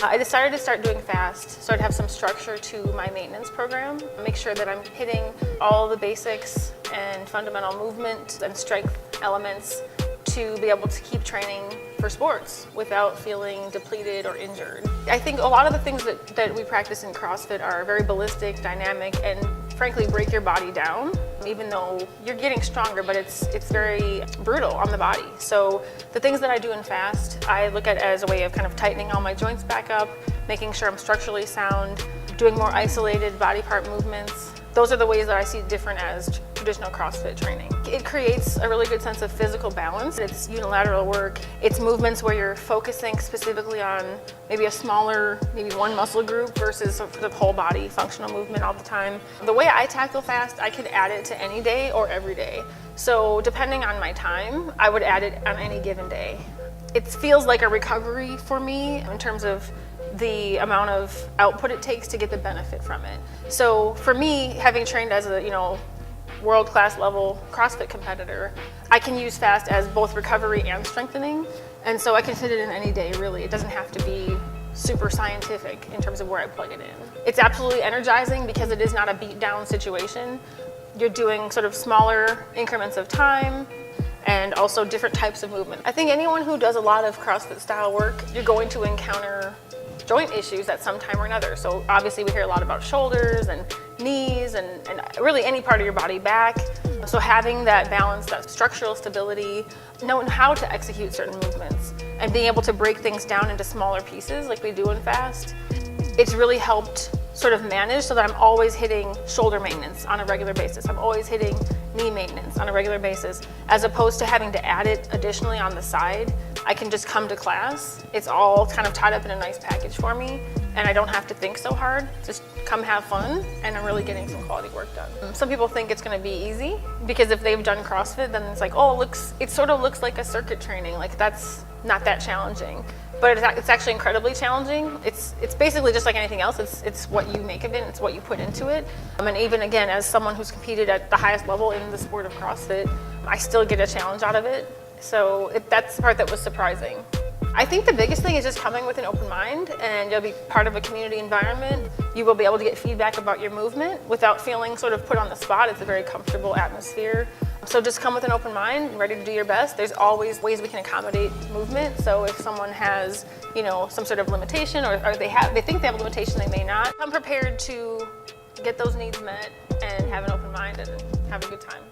I decided to start doing fast so I'd have some structure to my maintenance program, make sure that I'm hitting all the basics and fundamental movement and strength elements to be able to keep training for sports without feeling depleted or injured. I think a lot of the things that we practice in CrossFit are very ballistic, dynamic, and frankly break your body down, even though you're getting stronger, but it's very brutal on the body. So the things that I do in fast, I look at as a way of kind of tightening all my joints back up, making sure I'm structurally sound, doing more isolated body part movements. Those are the ways that I see different as traditional CrossFit training. It creates a really good sense of physical balance. It's unilateral work. It's movements where you're focusing specifically on maybe a smaller, maybe one muscle group versus the whole body functional movement all the time. The way I tackle fast, I could add it to any day or every day. So depending on my time, I would add it on any given day. It feels like a recovery for me in terms of the amount of output it takes to get the benefit from it. So for me, having trained as a world-class level CrossFit competitor, I can use fast as both recovery and strengthening, and so I can fit it in any day really. It doesn't have to be super scientific in terms of where I plug it in. It's absolutely energizing because it is not a beat down situation. You're doing sort of smaller increments of time and also different types of movement. I think anyone who does a lot of CrossFit style work, you're going to encounter joint issues at some time or another. So obviously we hear a lot about shoulders and knees and really any part of your body, back. So having that balance, that structural stability, knowing how to execute certain movements and being able to break things down into smaller pieces like we do in fast, it's really helped sort of manage so that I'm always hitting shoulder maintenance on a regular basis. I'm always hitting knee maintenance on a regular basis, as opposed to having to add it additionally on the side. I can just come to class. It's all kind of tied up in a nice package for me, and I don't have to think so hard. Just come have fun, and I'm really getting some quality work done. Some people think it's going to be easy because if they've done CrossFit, then it's like, oh, it sort of looks like a circuit training. Like that's not that challenging, but it's actually incredibly challenging. It's basically just like anything else. It's what you make of it. It's what you put into it. And even again, as someone who's competed at the highest level in the sport of CrossFit, I still get a challenge out of it. So that's the part that was surprising. I think the biggest thing is just coming with an open mind, and you'll be part of a community environment. You will be able to get feedback about your movement without feeling sort of put on the spot. It's a very comfortable atmosphere. So just come with an open mind, ready to do your best. There's always ways we can accommodate movement. So if someone has, some sort of limitation, or they think they have a limitation, they may not. I'm prepared to get those needs met and have an open mind and have a good time.